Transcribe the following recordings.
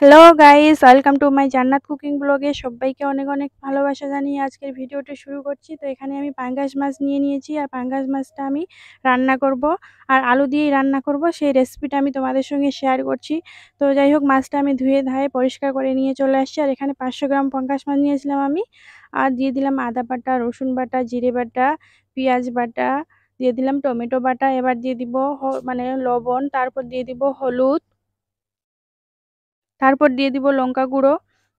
Hello guys, welcome to my জান্নাত cooking ব্লগে। সবাইকে অনেক অনেক ভালোবাসা জানিয়ে আজকের ভিডিওটি শুরু করছি। তো এখানে আমি পাঙ্গাস মাছ নিয়ে নিয়েছি, আর পাঙ্গাস মাছটা আমি রান্না করব আর আলু দিয়েই রান্না করব। সেই রেসিপিটা আমি তোমাদের সঙ্গে শেয়ার করছি। তো যাই হোক, মাছটা আমি ধুয়ে ধায়ে পরিষ্কার করে নিয়ে চলে আসছি। আর এখানে 500 গ্রাম পাঙ্গাস মাছ নিয়েছিলাম আমি। আর দিয়ে দিলাম আদা বাটা, রসুন বাটা, জিরে বাটা, পেঁয়াজ বাটা, দিয়ে দিলাম টমেটো বাটা। এবার দিয়ে দিব মানে লবণ, তারপর দিয়ে দিব হলুদ, তারপর দিয়ে দিব লঙ্কা গুঁড়ো।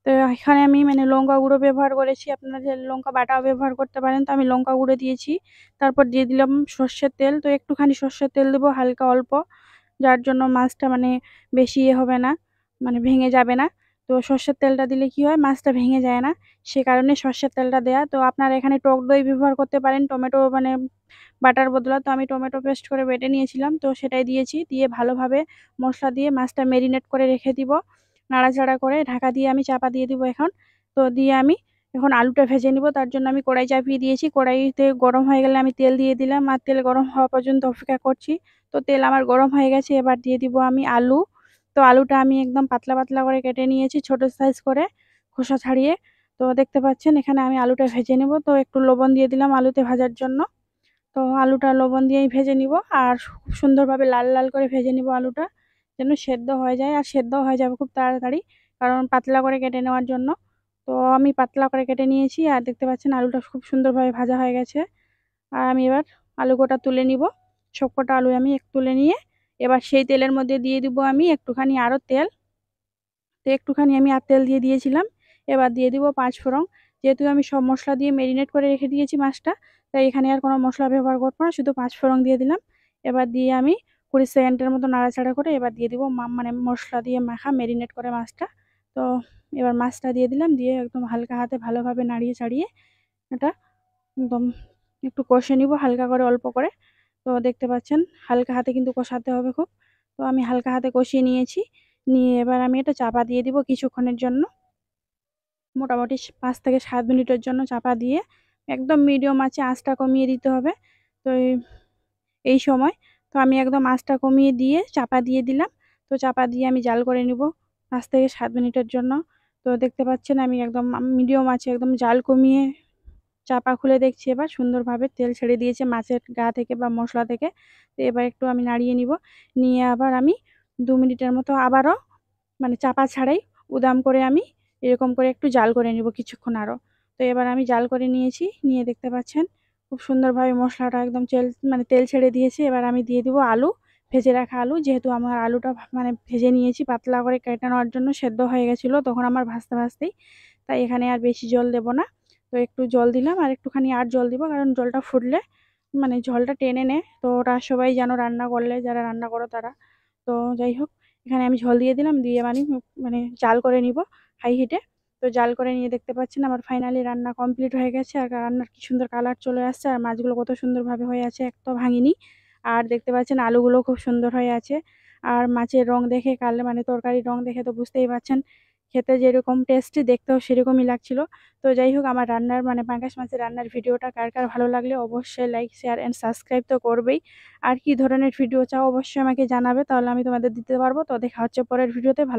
তো এখানে আমি মানে লঙ্কা গুঁড়ো ব্যবহার করেছি, আপনারা যে লঙ্কা বাটাও ব্যবহার করতে পারেন। তো আমি লঙ্কা গুঁড়ো দিয়েছি। তারপর দিয়ে দিলাম সর্ষের তেল। তো একটুখানি সর্ষের তেল দেবো, হালকা অল্প, যার জন্য মাছটা মানে বেশি হবে না, মানে ভেঙে যাবে না। তো সর্ষের তেলটা দিলে কি হয়, মাছটা ভেঙে যায় না, সে কারণে সর্ষের তেলটা দেয়া। তো আপনারা এখানে টক দই ব্যবহার করতে পারেন, টমেটো মানে বাটার বদলা। তো আমি টমেটো পেস্ট করে বেটে নিয়েছিলাম, তো সেটাই দিয়েছি। দিয়ে ভালোভাবে মশলা দিয়ে মাছটা ম্যারিনেট করে রেখে দিব, নাড়াচাড়া করে ঢাকা দিয়ে আমি চাপা দিয়ে দিব এখন। তো দিয়ে আমি এখন আলুটা ভেজে নিব। তার জন্য আমি কড়াই চাপিয়ে দিয়েছি, কড়াইতে গরম হয়ে গেলে আমি তেল দিয়ে দিলাম, আর তেল গরম হওয়া পর্যন্ত অপেক্ষা করছি। তো তেল আমার গরম হয়ে গেছে, এবার দিয়ে দিব আমি আলু। তো আলুটা আমি একদম পাতলা পাতলা করে কেটে নিয়েছি, ছোট সাইজ করে, খোসা ছাড়িয়ে। তো দেখতে পাচ্ছেন এখানে আমি আলুটা ভেজে নেব। তো একটু লবণ দিয়ে দিলাম আলুতে ভাজার জন্য। তো আলুটা লবণ দিয়েই ভেজে নিব, আর খুব সুন্দরভাবে লাল লাল করে ভেজে নিব আলুটা, যেন সেদ্ধ হয়ে যায়। আর সেদ্ধ হয়ে যাবে খুব তাড়াতাড়ি, কারণ পাতলা করে কেটে নেওয়ার জন্য। তো আমি পাতলা করে কেটে নিয়েছি, আর দেখতে পাচ্ছেন আলুটা খুব সুন্দরভাবে ভাজা হয়ে গেছে। আর আমি এবার আলু গোটা তুলে নিব। সবকটা আলু আমি তুলে নিয়ে এবার সেই তেলের মধ্যে দিয়ে দিব আমি একটুখানি আরও তেল। তো একটুখানি আমি আর তেল দিয়ে দিয়েছিলাম। এবার দিয়ে দিব 5 ফোড়ন। যেহেতু আমি সব মশলা দিয়ে মেরিনেট করে রেখে দিয়েছি মাছটা, তাই এখানে আর কোনো মশলা ব্যবহার করবো না, শুধু 5 ফোড়ন দিয়ে দিলাম। এবার দিয়ে আমি 20 সেকেন্ডের মতো নাড়াচাড়া করে এবার দিয়ে দিব মানে মশলা দিয়ে মাখা মেরিনেট করে মাছটা। তো এবার মাছটা দিয়ে দিলাম, দিয়ে একদম হালকা হাতে ভালোভাবে নাড়িয়ে চাড়িয়ে এটা একদম একটু কষে নিব হালকা করে, অল্প করে। তো দেখতে পাচ্ছেন হালকা হাতে কিন্তু কষাতে হবে খুব। তো আমি হালকা হাতে কষিয়ে নিয়েছি। নিয়ে এবার আমি এটা চাপা দিয়ে দিব কিছুক্ষণের জন্য, মোটামুটি 5 থেকে 7 মিনিটের জন্য চাপা দিয়ে একদম মিডিয়াম আঁচে আঁচটা কমিয়ে দিতে হবে। তো এই সময় তো আমি একদম আঁচটা কমিয়ে দিয়ে চাপা দিয়ে দিলাম। তো চাপা দিয়ে আমি জাল করে নিব 5 থেকে 7 মিনিটের জন্য। তো দেখতে পাচ্ছেন আমি একদম মিডিয়াম আঁচে একদম জাল কমিয়ে চাপা খুলে দেখছি, এবার সুন্দরভাবে তেল ছেড়ে দিয়েছে মাছের গা থেকে বা মশলা থেকে। তো এবার একটু আমি নাড়িয়ে নিব, নিয়ে আবার আমি 2 মিনিটের মতো আবারও মানে চাপা ছাড়াই উদাম করে আমি এরকম করে একটু জাল করে নিব কিছুক্ষণ আরও। তো এবার আমি জাল করে নিয়েছি, নিয়ে দেখতে পাচ্ছেন খুব সুন্দরভাবে মশলাটা একদম মানে তেল ছেড়ে দিয়েছে। এবার আমি দিয়ে দিব আলু, ভেজে রাখা আলু। যেহেতু আমার আলুটা মানে ভেজে নিয়েছি পাতলা করে কেটে নেওয়ার জন্য, সেদ্ধ হয়ে গেছিলো তখন আমার ভাজতে ভাজতেই, তাই এখানে আর বেশি জল দেব না। তো একটু জল দিলাম, আর একটুখানি আর জল দিব, কারণ জলটা ফুটলে মানে ঝোলটা টেনে নেয়। তো ওটা সবাই জানো রান্না করলে, যারা রান্না করো তারা। তো যাই হোক, এখানে আমি ঝোল দিয়ে দিলাম, দিয়ে মানে জাল করে নিব হাই হিটে। তো জাল করে নিয়ে দেখতে পাচ্ছেন আমার ফাইনালি রান্না কমপ্লিট হয়ে গেছে। আর রান্নার কি সুন্দর কালার চলে আসছে, আর মাছগুলো কত সুন্দরভাবে হয়ে আছে, এক তো ভাঙিনি। আর দেখতে পাচ্ছেন আলুগুলো খুব সুন্দর হয়ে আছে। আর মাছের রং দেখে, কালে মানে তরকারির রং দেখে তো বুঝতেই পারছেন খেতে যেরকম টেস্টি, দেখতেও সেরকমই লাগছিল। তো যাই হোক, আমার রান্নার মানে পাঙ্গাস মাছের রান্নার ভিডিওটা কার কার ভালো লাগলে অবশ্যই লাইক, শেয়ার অ্যান্ড সাবস্ক্রাইব তো করবেই। আর কি ধরনের ভিডিও চাও অবশ্যই আমাকে জানাবে, তাহলে আমি তোমাদের দিতে পারবো। তো দেখা হচ্ছে পরের ভিডিওতে। ভালো